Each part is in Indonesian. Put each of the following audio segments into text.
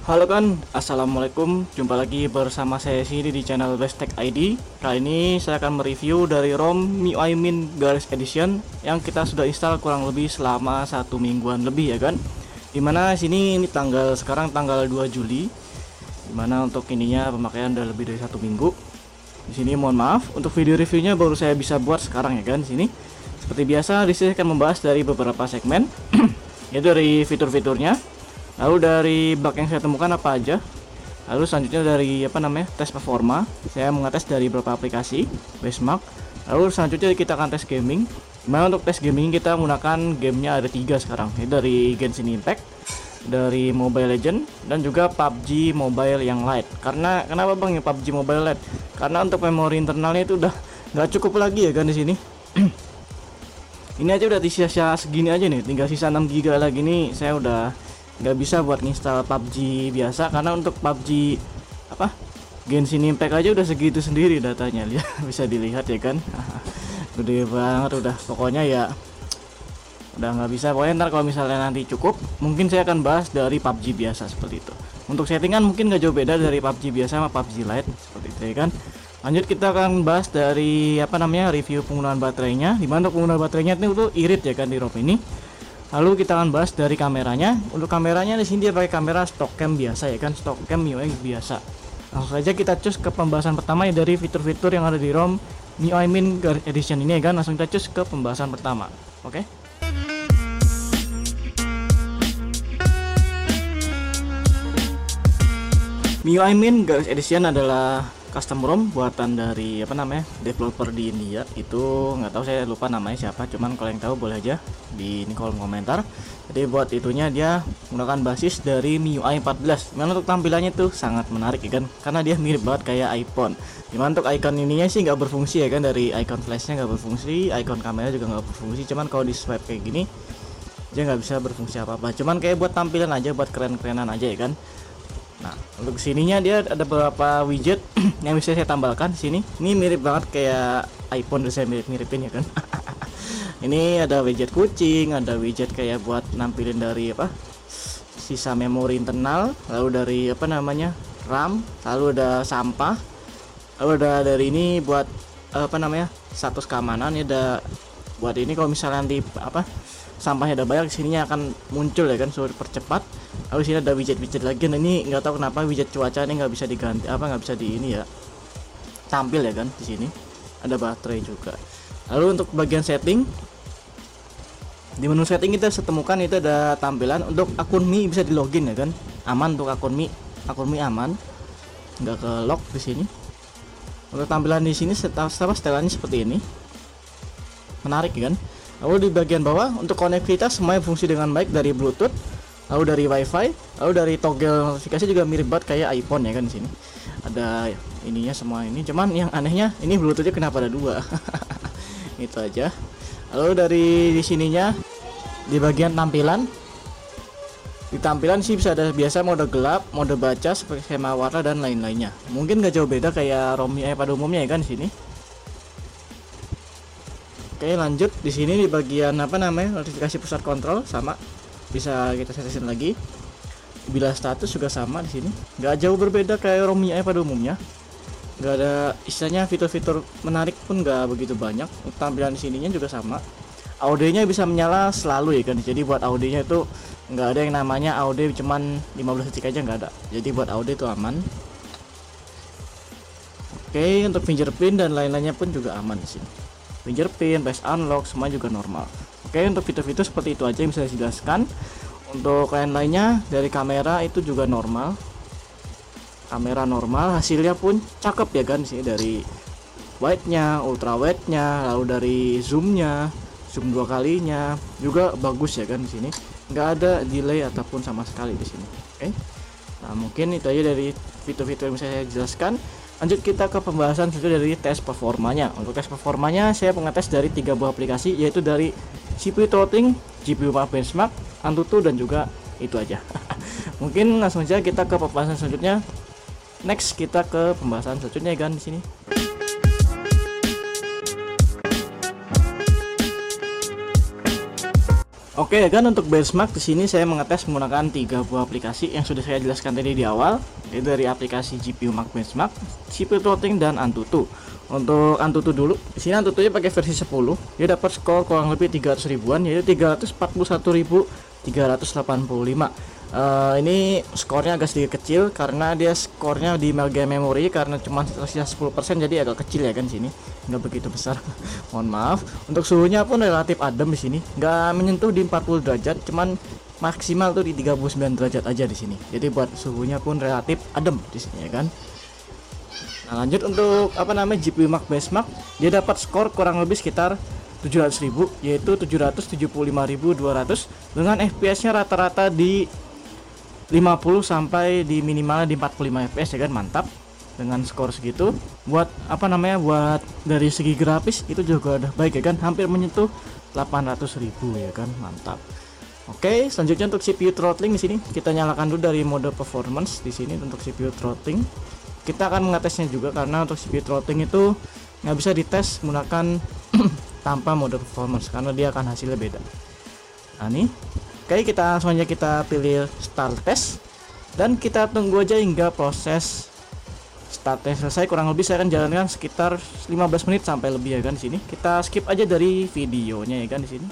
Halo kan, assalamualaikum. Jumpa lagi bersama saya sini di channel Bestek ID. Kali ini saya akan mereview dari ROM MIUI Mint Garage Edition yang kita sudah install kurang lebih selama 1 mingguan lebih ya kan. Dimana sini ini sekarang tanggal 2 Juli. Dimana untuk ininya pemakaian udah lebih dari 1 minggu. Di sini mohon maaf untuk video reviewnya baru saya bisa buat sekarang ya kan. Di sini seperti biasa, di sini akan membahas dari beberapa segmen, yaitu dari fitur-fiturnya. Lalu dari bug yang saya temukan apa aja. Lalu selanjutnya dari tes performa. Saya mengetes dari beberapa aplikasi benchmark. Lalu selanjutnya kita akan tes gaming. Dimana untuk tes gaming kita menggunakan gamenya ada 3 sekarang. Ini dari Genshin Impact, dari Mobile Legend, dan juga PUBG Mobile yang Lite. Karena kenapa bang ya PUBG Mobile Lite? Karena untuk memori internalnya itu udah nggak cukup lagi ya kan di sini. Ini aja udah sisa segini aja nih, tinggal sisa 6 GB lagi nih. Saya udah nggak bisa buat install PUBG biasa, karena untuk PUBG Genshin Impact aja udah segitu sendiri datanya. Lihat, bisa dilihat ya kan. Gede banget udah, pokoknya ya udah nggak bisa. Pokoknya ntar kalau misalnya nanti cukup, mungkin saya akan bahas dari PUBG biasa seperti itu. Untuk settingan mungkin nggak jauh beda dari PUBG biasa sama PUBG Lite seperti itu ya kan. Lanjut kita akan bahas dari review penggunaan baterainya. Dimana untuk penggunaan baterainya itu irit ya kan di ROM ini. Lalu kita akan bahas dari kameranya. Untuk kameranya di sini dia pakai kamera stock cam biasa ya kan, stock cam MIUI biasa. Langsung saja kita cus ke pembahasan pertama ya dari fitur-fitur yang ada di ROM MIUI Mint Garage Edition ini ya kan. Langsung kita cus ke pembahasan pertama. Oke. MIUI Mint Garage Edition adalah custom ROM buatan dari developer di India. Itu nggak tahu, saya lupa namanya siapa, cuman kalau yang tahu boleh aja di kolom komentar. Jadi buat itunya dia menggunakan basis dari MIUI 14. Dimana untuk tampilannya tuh sangat menarik ya kan, karena dia mirip banget kayak iPhone. Dimana untuk icon ininya sih nggak berfungsi ya kan, dari icon flashnya nggak berfungsi, icon kamera juga nggak berfungsi. Cuman kalau di swipe kayak gini dia nggak bisa berfungsi apa-apa, cuman kayak buat tampilan aja, buat keren-kerenan aja ya kan. Nah, untuk sininya dia ada beberapa widget yang bisa saya tambahkan di sini. Ini mirip banget kayak iPhone, saya mirip-miripin ya kan. Ini ada widget kucing, ada widget kayak buat nampilin dari sisa memori internal, lalu dari RAM, lalu ada sampah, lalu ada dari ini buat status keamanan. Ini ada buat ini kalau misalnya nanti sampahnya ada banyak, sininya akan muncul ya kan, suruh dipercepat. Lalu sini ada widget lagi. Nah, ini nggak tahu kenapa widget cuaca ini nggak bisa diganti, nggak bisa di ini ya, tampil ya kan. Di sini ada baterai juga. Lalu untuk bagian setting, di menu setting kita temukan itu ada tampilan untuk akun Mi bisa di login ya kan, aman untuk akun Mi aman, nggak ke lock di sini. Untuk tampilan di sini setelannya seperti ini, menarik ya kan. Lalu di bagian bawah untuk konektivitas semuanya fungsi dengan baik, dari Bluetooth, lalu dari WiFi, lalu dari toggle notifikasi juga mirip banget kayak iPhone ya kan. Di sini ada ininya semua ini, cuman yang anehnya ini Bluetoothnya kenapa ada 2. Itu aja. Lalu dari di sininya di bagian tampilan, di tampilan sih bisa ada biasa mode gelap, mode baca, seperti skema warna dan lain-lainnya. Mungkin gak jauh beda kayak ROM pada umumnya ya kan di sini. Oke, lanjut di sini di bagian notifikasi pusat kontrol sama bisa kita setin lagi. Bila status juga sama di sini. Nggak jauh berbeda kayak ROM MIUI pada umumnya. Nggak ada istilahnya fitur-fitur menarik pun nggak begitu banyak. Tampilan di sininya juga sama. Audionya bisa menyala selalu ya kan. Jadi buat audionya itu nggak ada yang namanya audio cuman 15 detik aja, nggak ada. Jadi buat audio itu aman. Oke, untuk fingerprint dan lain-lainnya pun juga aman di sini. Fingerprint, face unlock, semua juga normal. Oke, untuk fitur-fitur seperti itu aja yang bisa saya jelaskan. Untuk lain-lainnya dari kamera itu juga normal. Kamera normal, hasilnya pun cakep ya kan sih, dari wide-nya, ultra wide-nya, lalu dari zoom-nya, zoom 2 kalinya juga bagus ya kan di sini. Nggak ada delay ataupun sama sekali di sini. Oke. Nah, mungkin itu aja dari fitur-fitur yang bisa saya jelaskan. Lanjut kita ke pembahasan dari tes performanya. Untuk tes performanya saya mengetes dari 3 buah aplikasi, yaitu dari CPU throttling, GPU benchmark, Antutu, dan juga itu aja. Mungkin langsung saja kita ke pembahasan selanjutnya. Next kita ke pembahasan selanjutnya kan di sini. Oke ya kan, untuk benchmark di sini saya mengetes menggunakan 3 buah aplikasi yang sudah saya jelaskan tadi di awal, yaitu dari aplikasi GPU Mark Benchmark, CPU Throttling, dan Antutu. Untuk Antutu dulu, di sini Antutunya pakai versi 10, dia dapat skor kurang lebih 300 ribuan, yaitu 341.385. Ini skornya agak sedikit kecil karena dia skornya di Melga Memory, karena cuma tersedia 10%, jadi agak kecil ya kan sini, nggak begitu besar. Mohon maaf. Untuk suhunya pun relatif adem di sini, nggak menyentuh di 40 derajat, cuman maksimal tuh di 39 derajat aja di sini. Jadi buat suhunya pun relatif adem di sini ya kan. Nah, lanjut untuk GPU Mark Benchmark, dia dapat skor kurang lebih sekitar 700.000, yaitu 775.200, dengan FPS-nya rata-rata di 50 sampai di minimalnya di 45 fps ya kan. Mantap dengan skor segitu. Buat buat dari segi grafis itu juga udah baik ya kan, hampir menyentuh 800.000 ya kan. Mantap. Oke, selanjutnya untuk CPU throttling di sini kita nyalakan dulu dari mode performance. Di sini untuk CPU throttling kita akan mengetesnya juga, karena untuk CPU throttling itu nggak bisa dites menggunakan tanpa mode performance karena dia akan hasilnya beda. Nah nih, oke, kita langsung aja kita pilih start test dan kita tunggu aja hingga proses start test selesai. Kurang lebih saya akan jalankan sekitar 15 menit sampai lebih ya kan. Di sini kita skip aja dari videonya ya kan di sini.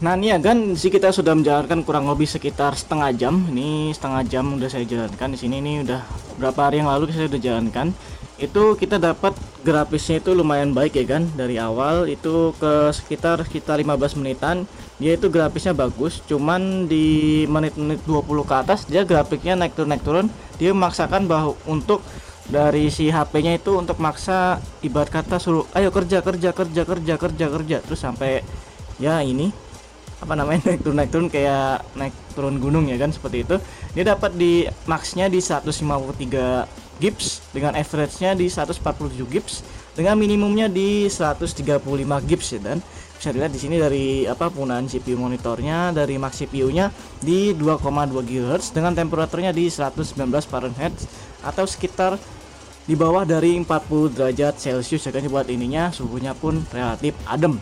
Nah ini ya kan, di sini kita sudah menjalankan kurang lebih sekitar setengah jam. Ini setengah jam udah saya jalankan di sini. Ini udah berapa hari yang lalu saya udah jalankan. Itu kita dapat grafisnya itu lumayan baik ya kan. Dari awal itu ke sekitar 15 menitan dia itu grafisnya bagus, cuman di menit-menit 20 ke atas dia grafiknya naik turun. Dia memaksakan bahwa untuk dari si HP-nya itu untuk maksa, ibarat kata suruh ayo kerja terus sampai ya ini naik turun kayak naik turun gunung ya kan, seperti itu. Dia dapat di max-nya di 153 gips dengan average-nya di 147 gips dengan minimumnya di 135 gips ya. Dan bisa dilihat di sini dari penggunaan CPU monitornya, dari max CPU-nya di 2,2 GHz dengan temperaturnya di 119 Fahrenheit atau sekitar di bawah dari 40 derajat Celcius ya kan. Buat ininya suhunya pun relatif adem.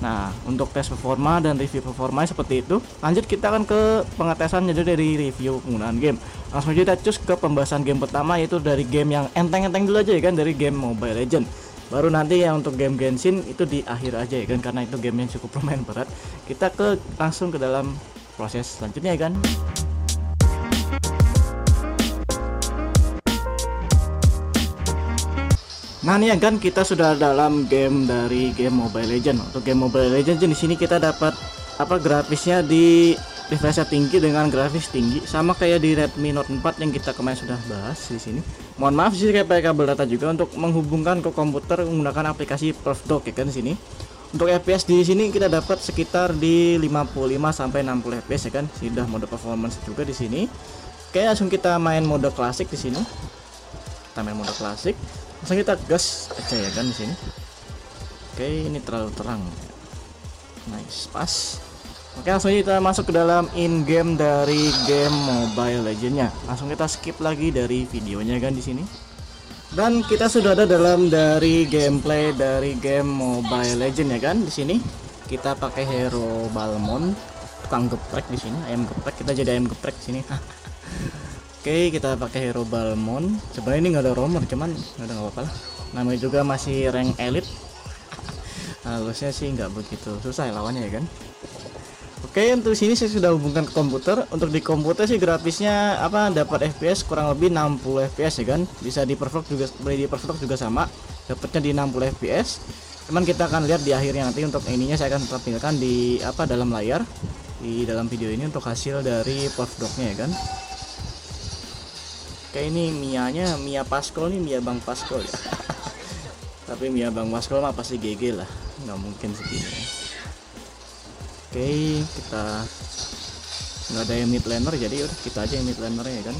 Nah, untuk tes performa dan review performa seperti itu. Lanjut kita akan ke pengetesan jadi dari review penggunaan game. Langsung aja kita cus ke pembahasan game pertama, yaitu dari game yang enteng-enteng dulu aja ya kan, dari game Mobile Legend. Baru nanti yang untuk game Genshin itu di akhir aja ya kan, karena itu game yang cukup lumayan berat. Kita langsung ke dalam proses selanjutnya ya kan. Nah nih ya kan, kita sudah dalam game dari game Mobile Legend. Untuk game Mobile Legend di sini kita dapat grafisnya di refresh tinggi dengan grafis tinggi, sama kayak di Redmi Note 4 yang kita kemarin sudah bahas di sini. Mohon maaf sih kayak pakai kabel data juga untuk menghubungkan ke komputer menggunakan aplikasi PerfDock ya kan di sini. Untuk FPS di sini kita dapat sekitar di 55 sampai 60 FPS ya kan. Sudah mode performance juga di sini. Oke, langsung kita main mode klasik di sini. Kita main mode klasik. Langsung kita gas aja ya kan di sini. Oke, ini terlalu terang. Nice, pas. Oke, langsung kita masuk ke dalam in game dari game Mobile Legends-nya. Langsung kita skip lagi dari videonya kan di sini. Dan kita sudah ada dalam dari gameplay dari game Mobile Legends ya kan. Di sini kita pakai hero Balmond, tukang geprek di sini, ayam geprek. Kita jadi ayam geprek di sini. Oke, kita pakai hero Balmond. Sebenarnya ini nggak ada roamer, cuman udah nggak apa-apa lah. Namanya juga masih rank elite. Harusnya sih nggak begitu susah ya lawannya ya kan. Oke, untuk sini saya sudah hubungkan ke komputer. Untuk di komputer sih grafisnya dapat FPS kurang lebih 60 FPS ya kan. Bisa di perfect juga sama. Dapatnya di 60 FPS. Cuman kita akan lihat di akhirnya nanti. Untuk ininya saya akan tampilkan di dalam layar di dalam video ini untuk hasil dari perfect-nya ya kan. Kayak ini Mia Pascal nih, Mia Bang Pascal ya. Tapi Mia Bang Pascal mah pasti GG lah, nggak mungkin segini. Oke, kita nggak ada yang mid laner, jadi udah kita aja yang mid laner ya kan.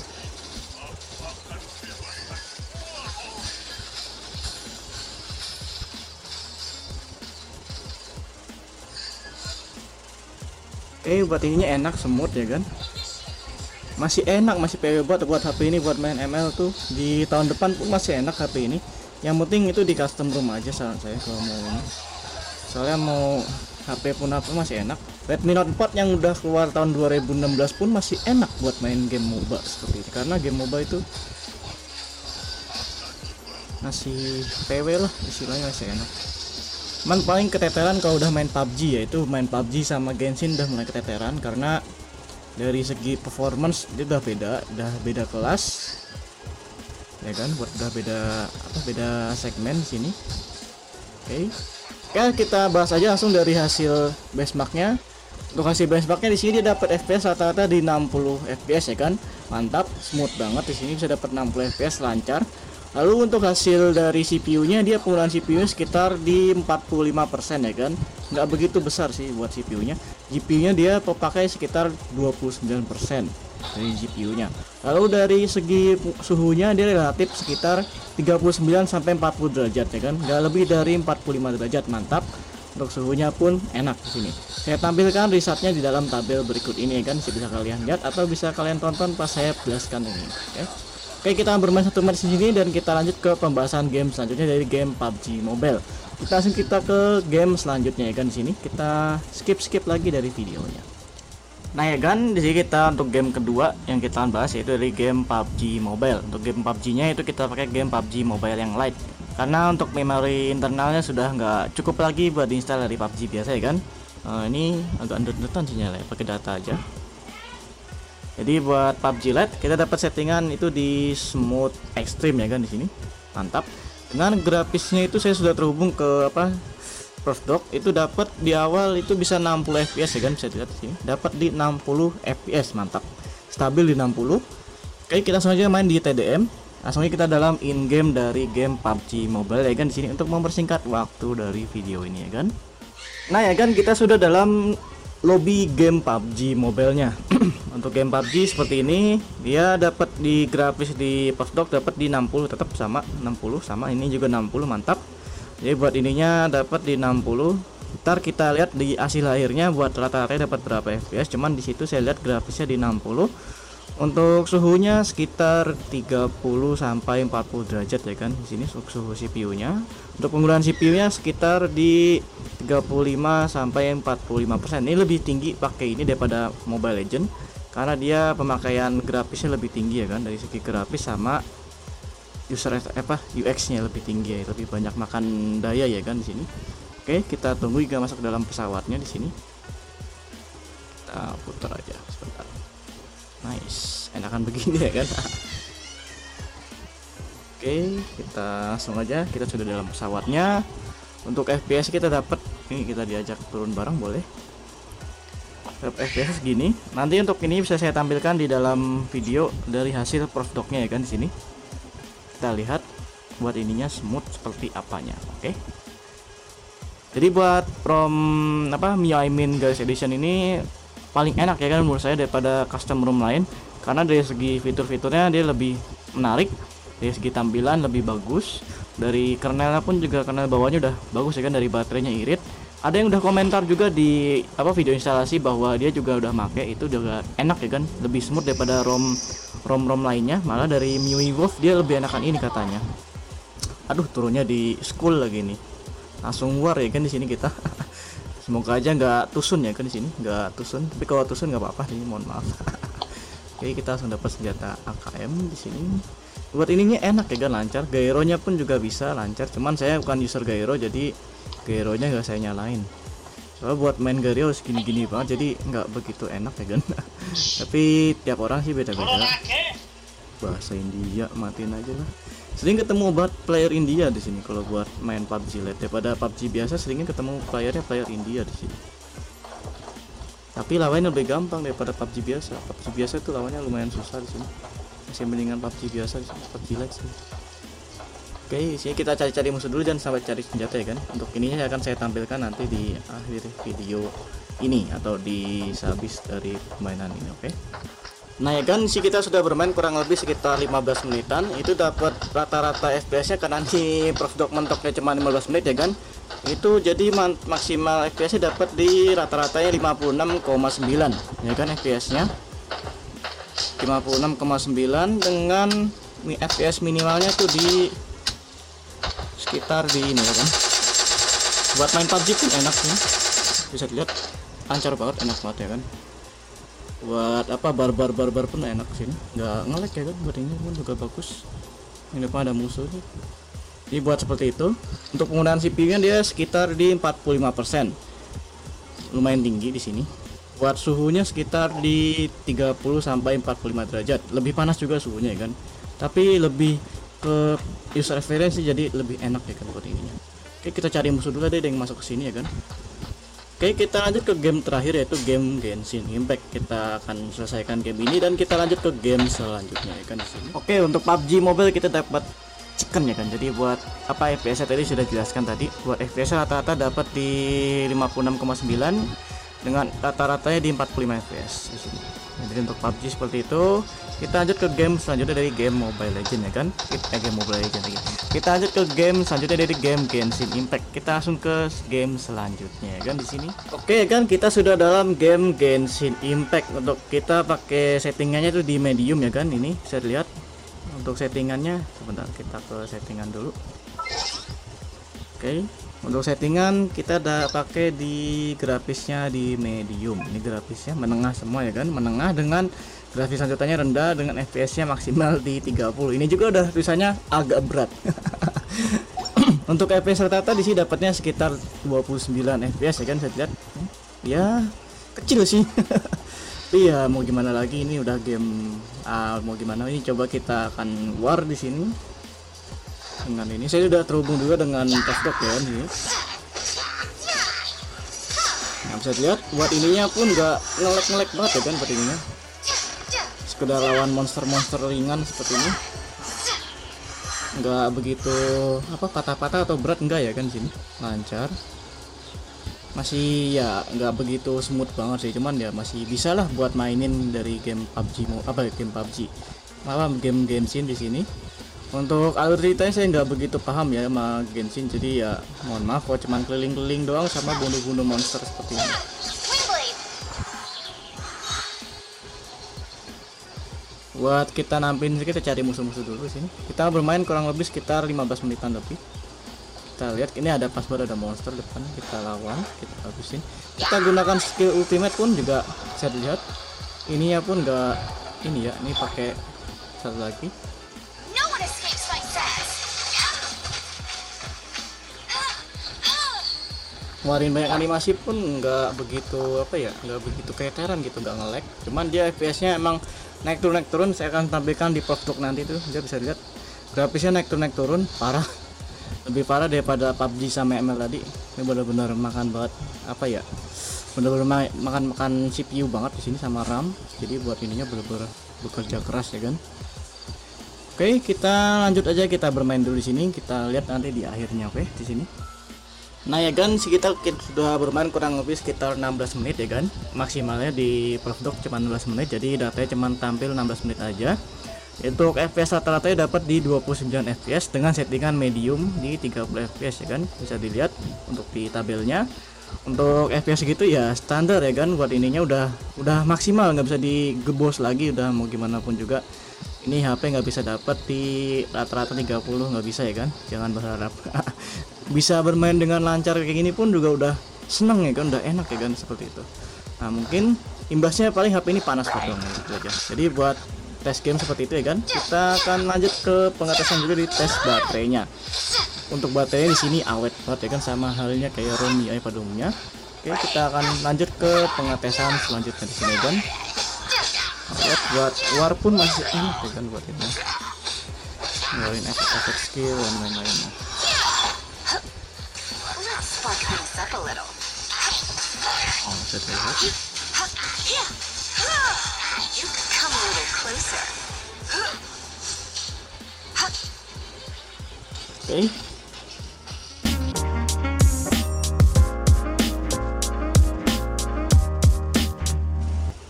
Buat ininya enak, semut ya kan. Masih enak, masih PW buat HP ini, buat main ML tuh di tahun depan pun masih enak HP ini. Yang penting itu di custom room aja saran saya kalau mau ini. Soalnya mau HP pun apa masih enak. Redmi Note 4 yang udah keluar tahun 2016 pun masih enak buat main game MOBA seperti ini, karena game MOBA itu masih PW lah istilahnya, masih enak. Cuman paling keteteran kalau udah main PUBG, yaitu main PUBG sama Genshin udah mulai keteteran karena dari segi performance dia udah beda kelas ya kan, buat udah beda segmen di sini. Oke, kita bahas aja langsung dari hasil benchmarknya. Untuk hasil benchmarknya di sini dia dapat FPS rata-rata di 60 FPS ya kan, mantap, smooth banget di sini bisa dapat 60 FPS lancar. Lalu untuk hasil dari CPU-nya, dia penggunaan CPU-nya sekitar di 45% ya kan, nggak begitu besar sih buat CPU-nya. GPU-nya dia pakai sekitar 29% dari GPU-nya. Lalu dari segi suhunya dia relatif sekitar 39 sampai 40 derajat ya kan, nggak lebih dari 45 derajat, mantap. Untuk suhunya pun enak di sini. Saya tampilkan risetnya di dalam tabel berikut ini ya kan, bisa kalian lihat atau bisa kalian tonton pas saya jelaskan ini. Oke, kita bermain satu match di sini dan kita lanjut ke pembahasan game selanjutnya dari game PUBG Mobile. Kita ke game selanjutnya ya kan, di sini kita skip lagi dari videonya. Nah ya kan, di sini kita untuk game kedua yang kita bahas yaitu dari game PUBG Mobile. Untuk game PUBG-nya itu kita pakai game PUBG Mobile yang light. Karena untuk memori internalnya sudah nggak cukup lagi buat diinstal dari PUBG biasa ya kan. Ini agak underdetan sinyalnya, pakai data aja. Jadi buat PUBG Lite kita dapat settingan itu di smooth extreme ya kan, di sini mantap. Dengan grafisnya itu saya sudah terhubung ke Proofdoc, itu dapat di awal itu bisa 60 fps ya kan, bisa dilihat di sini dapat di 60 fps, mantap, stabil di 60. Oke, kita langsung aja main di TDM. Langsung aja kita dalam in game dari game PUBG Mobile ya kan, di sini untuk mempersingkat waktu dari video ini ya kan. Nah ya kan, kita sudah dalam lobby game PUBG Mobile-nya. Untuk game PUBG seperti ini, dia dapat di grafis di Proofdoc dapat di 60, tetap sama 60, sama ini juga 60, mantap. Jadi buat ininya dapat di 60. Ntar kita lihat di hasil akhirnya buat rata-rata dapat berapa FPS. Cuman di situ saya lihat grafisnya di 60. Untuk suhunya sekitar 30 sampai 40 derajat ya kan, di sini suhu CPU-nya. Untuk penggunaan CPU-nya sekitar di 35 sampai 45%. Ini lebih tinggi pakai ini daripada Mobile Legend karena dia pemakaian grafisnya lebih tinggi ya kan, dari segi grafis sama UX-nya lebih tinggi ya, lebih banyak makan daya ya kan di sini. Oke, kita tunggu hingga masuk dalam pesawatnya di sini. Kita putar aja sebentar. Nice, enakan begini ya kan. Oke, kita langsung aja, kita sudah dalam pesawatnya. Untuk FPS kita dapat, ini kita diajak turun bareng boleh. FPS gini. Nanti untuk ini bisa saya tampilkan di dalam video dari hasil Proofdoc-nya ya kan, di sini. Kita lihat buat ininya smooth seperti apanya. Oke. Jadi buat MIUI Min Guys Edition ini paling enak ya kan menurut saya daripada custom ROM lain, karena dari segi fitur-fiturnya dia lebih menarik, dari segi tampilan lebih bagus, dari kernelnya pun juga kernel bawahnya udah bagus ya kan, dari baterainya irit. Ada yang udah komentar juga di video instalasi bahwa dia juga udah make itu juga enak ya kan, lebih smooth daripada ROM lainnya. Malah dari MIUI Wolf dia lebih enakan ini katanya. Aduh, turunnya di school lagi nih, langsung war ya kan di sini kita. Semoga aja nggak tusun ya kan, di sini nggak tusun, tapi kalau tusun nggak apa-apa nih, mohon maaf. Oke, kita langsung dapat senjata AKM di sini. Buat ininya enak ya kan, lancar. Gyronya pun juga bisa lancar, cuman saya bukan user gyro jadi gyronya nggak saya nyalain. Soalnya buat main gyro segini-gini banget jadi nggak begitu enak ya kan. Tapi tiap orang sih beda-beda. Bahasa India matiin aja lah. Sering ketemu buat player India di sini kalau buat main PUBG Lite, daripada PUBG biasa seringnya ketemu player India di sini. Tapi lawannya lebih gampang daripada PUBG biasa. PUBG biasa itu lawannya lumayan susah di sini. Masih mendingan PUBG biasa di sini, PUBG Lite sini. Oke, sini kita cari-cari musuh dulu dan sampai cari senjata ya kan. Untuk ininya akan saya tampilkan nanti di akhir video ini atau di habis dari permainan ini, oke. Nah ya kan, sih kita sudah bermain kurang lebih sekitar 15 menitan. Itu dapat rata-rata FPS-nya karena di Proofdoc mentoknya cuma 15 menit ya kan. Itu jadi maksimal FPS-nya dapat di rata-ratanya 56,9 ya kan, FPS-nya 56,9 dengan FPS minimalnya tuh di sekitar di ini ya kan. Buat main PUBG pun enak nih, bisa dilihat lancar banget, enak banget ya kan. Buat apa barbar pun enak sini, nggak nge-lag ya kan. Buat ini pun juga bagus. Ini depan ada musuh nih. Jadi buat seperti itu. Untuk penggunaan CPU-nya dia sekitar di 45%. Lumayan tinggi di sini. Buat suhunya sekitar di 30 sampai 45 derajat. Lebih panas juga suhunya ya kan. Tapi lebih ke user experience jadi lebih enak ya kan buat ininya. Oke, kita cari musuh dulu deh yang masuk ke sini ya kan. Oke, kita lanjut ke game terakhir yaitu game Genshin Impact. Kita akan selesaikan game ini dan kita lanjut ke game selanjutnya ya kan di sini. Oke, untuk PUBG Mobile kita dapat chicken ya kan. Jadi buat apa FPS tadi sudah jelaskan tadi. Buat FPS rata-rata dapat di 56,9 dengan rata-ratanya di 45 FPS di sini. Nah, jadi untuk PUBG seperti itu. Kita lanjut ke game selanjutnya dari game Mobile Legends ya kan. Game Mobile Legends lagi. Kita lanjut ke game selanjutnya dari game Genshin Impact. Kita langsung ke game selanjutnya ya kan di sini. Oke kan, kita sudah dalam game Genshin Impact. Untuk kita pakai settingannya itu di medium ya kan. Ini bisa dilihat. Untuk settingannya sebentar, kita ke settingan dulu. Oke, untuk settingan kita udah pakai di grafisnya di medium. Ini grafisnya menengah semua ya kan, menengah dengan grafis selanjutnya rendah dengan FPS-nya maksimal di 30. Ini juga udah tulisannya agak berat. Untuk FPS rata-rata di sini dapatnya sekitar 29 FPS ya kan, saya lihat. Ya, kecil sih. Iya, mau gimana lagi, ini udah game mau gimana, ini coba kita akan war di sini. Dengan ini saya sudah terhubung juga dengan Tasdok ya ini. Nah, bisa lihat buat ininya pun nggak ngelek banget ya kan buat ininya. Sekedar lawan monster-monster ringan seperti ini. Nggak begitu apa patah-patah atau berat enggak ya kan sini. Lancar. Masih ya nggak begitu smooth banget sih, cuman ya masih bisa lah buat mainin dari game PUBG game PUBG. Malah game Genshin di sini. Untuk alur ceritanya saya nggak begitu paham ya sama Genshin, jadi ya mohon maaf kalau cuman keliling-keliling doang sama bunuh-bunuh monster seperti ini. Buat kita nampin, kita cari musuh-musuh dulu sini. Kita bermain kurang lebih sekitar 15 menitan lebih. Kita lihat ini ada pas baru ada monster depan, kita lawan, kita habisin. Kita gunakan skill ultimate pun juga bisa dilihat. Ininya pun nggak ini ya, ini pakai satu lagi. Ngeluarin banyak animasi pun nggak begitu apa ya, nggak begitu keteran gitu, nggak nge-lag. Cuman dia FPS-nya emang naik turun. Saya akan tampilkan di vlog nanti tuh, dia bisa lihat grafisnya naik turun parah. Lebih parah daripada PUBG sama ML tadi. Ini benar-benar makan banget apa ya, benar-benar makan CPU banget di sini sama RAM. Jadi buat ininya benar-benar bekerja keras ya kan. Oke, kita lanjut aja, kita bermain dulu di sini. Kita lihat nanti di akhirnya. Oke, di sini. Nah ya kan, kita sudah bermain kurang lebih sekitar 16 menit ya kan. Maksimalnya di Profdog cuma 16 menit, jadi datanya cuma tampil 16 menit aja. Untuk FPS rata-ratanya dapat di 29 FPS dengan settingan medium di 30 FPS ya kan. Bisa dilihat untuk di tabelnya. Untuk FPS gitu ya standar ya kan. Buat ininya udah maksimal, nggak bisa digebos lagi, udah mau gimana pun juga. Ini HP nggak bisa dapat di rata-rata 30, nggak bisa ya kan. Jangan berharap. Bisa bermain dengan lancar kayak gini pun juga udah seneng ya kan, udah enak ya kan seperti itu. Nah mungkin imbasnya paling HP ini panas dong gitu aja. Jadi buat tes game seperti itu ya kan, kita akan lanjut ke pengetesan juga di tes baterainya. Untuk baterainya di sini awet banget ya kan, sama halnya kayak ROM UI pada umumnya. Oke, kita akan lanjut ke pengetesan selanjutnya di sini kan. Lihat buat war pun masih enak ya kan buat ini. Ngeluarin efek-efek skill dan lain-lainnya. Oh, bisa terlihat. Oke.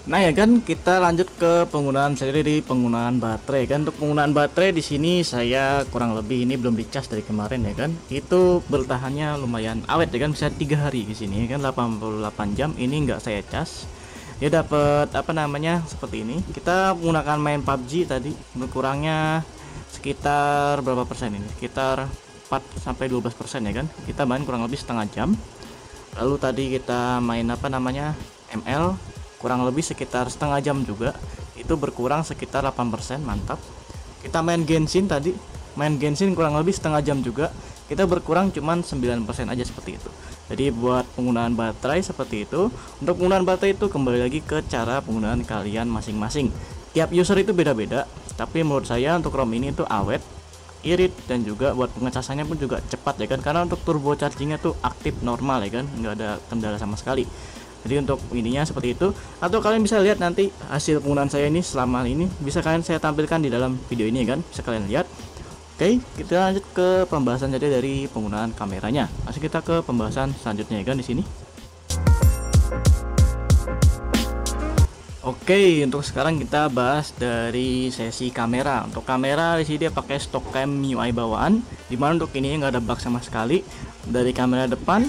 Nah ya kan, kita lanjut ke penggunaan sendiri di penggunaan baterai kan. Untuk penggunaan baterai di sini saya kurang lebih ini belum dicas dari kemarin ya kan. Itu bertahannya lumayan awet ya kan, bisa 3 hari di sini ya kan, 88 jam. Ini enggak saya cas. Dia dapat apa namanya seperti ini. Kita menggunakan main PUBG tadi, berkurangnya sekitar berapa persen ini? Sekitar 4 sampai 12% ya kan. Kita main kurang lebih setengah jam. Lalu tadi kita main apa namanya ML kurang lebih sekitar setengah jam juga, itu berkurang sekitar 8%. Mantap. Kita main Genshin tadi, main Genshin kurang lebih setengah jam juga, kita berkurang cuman 9% aja seperti itu. Jadi buat penggunaan baterai seperti itu. Untuk penggunaan baterai itu kembali lagi ke cara penggunaan kalian masing-masing. Tiap user itu beda-beda, tapi menurut saya untuk ROM ini tuh awet, irit, dan juga buat pengecasannya pun juga cepat ya kan, karena untuk turbo chargingnya tuh aktif normal ya kan, nggak ada kendala sama sekali. Jadi untuk ininya seperti itu, atau kalian bisa lihat nanti hasil penggunaan saya ini selama ini, bisa kalian saya tampilkan di dalam video ini kan, bisa kalian lihat. Oke, kita lanjut ke pembahasan saja dari penggunaan kameranya. Langsung kita ke pembahasan selanjutnya ya kan di sini. Oke, untuk sekarang kita bahas dari sesi kamera. Untuk kamera di sini dia pakai stock cam MIUI bawaan, dimana untuk ini nggak ada bug sama sekali. Dari kamera depan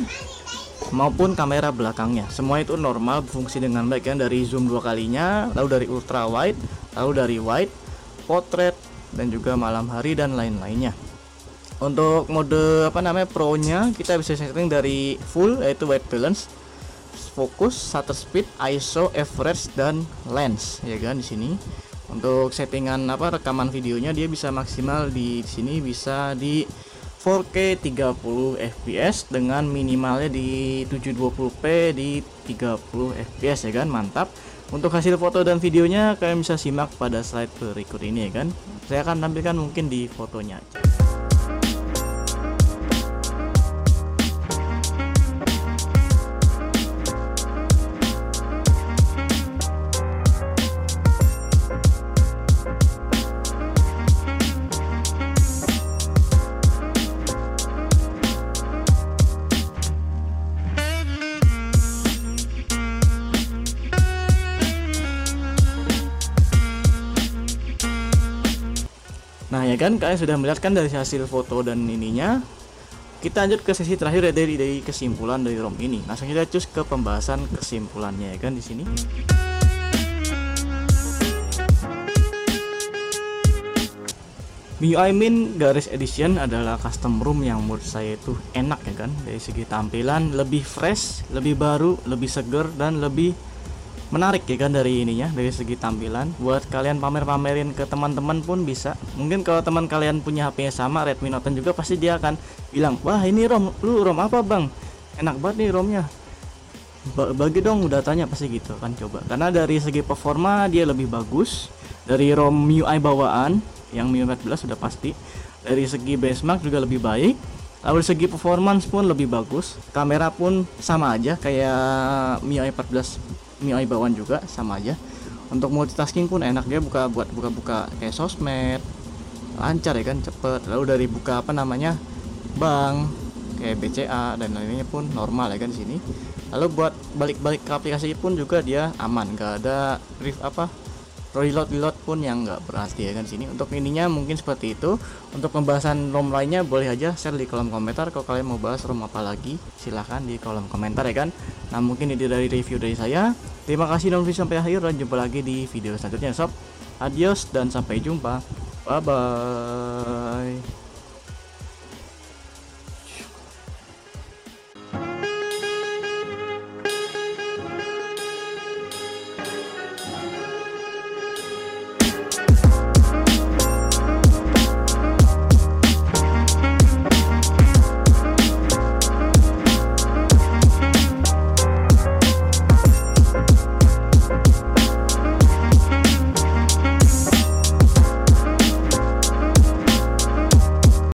maupun kamera belakangnya, semua itu normal berfungsi dengan baik kan, dari zoom 2 kalinya, lalu dari ultra wide, lalu dari wide, portrait, dan juga malam hari dan lain-lainnya. Untuk mode apa namanya pro nya, kita bisa setting dari full, yaitu white balance, fokus, shutter speed, ISO, average, dan lens ya kan di sini. Untuk settingan apa rekaman videonya, dia bisa maksimal di sini bisa di 4K 30 fps dengan minimalnya di 720p di 30 fps ya kan, mantap. Untuk hasil foto dan videonya kalian bisa simak pada slide berikut ini ya kan. Saya akan tampilkan mungkin di fotonya aja. Nah ya kan, kalian sudah melihat kan dari hasil foto dan ininya. Kita lanjut ke sesi terakhir ya, dari kesimpulan dari ROM ini. Langsung kita cus ke pembahasan kesimpulannya ya kan di sini. MIUI Mint Garis Edition adalah custom ROM yang menurut saya itu enak ya kan. Dari segi tampilan lebih fresh, lebih baru, lebih seger, dan lebih menarik ya kan dari ininya. Dari segi tampilan buat kalian pamer-pamerin ke teman-teman pun bisa. Mungkin kalau teman kalian punya HP sama Redmi Note 10 juga, pasti dia akan bilang, wah ini ROM, lu ROM apa bang, enak banget nih ROMnya, bagi dong datanya, pasti gitu kan. Coba, karena dari segi performa dia lebih bagus dari ROM MIUI bawaan yang MIUI 14 sudah pasti. Dari segi benchmark juga lebih baik, lalu dari segi performance pun lebih bagus. Kamera pun sama aja kayak MIUI 14 MIUI bawaan juga sama aja. Untuk multitasking pun enak, dia buka kayak sosmed lancar ya kan, cepet. Lalu dari buka apa namanya bank kayak BCA dan lainnya pun normal ya kan di sini. Lalu buat balik-balik ke aplikasi pun juga dia aman, nggak ada reload pun yang nggak berarti ya kan sini. Untuk ininya mungkin seperti itu. Untuk pembahasan ROM lainnya boleh aja share di kolom komentar. Kalau kalian mau bahas ROM apa lagi, silahkan di kolom komentar ya kan. Nah mungkin ini dari review dari saya. Terima kasih nonton sampai akhir, dan jumpa lagi di video selanjutnya sob. Adios dan sampai jumpa, bye bye.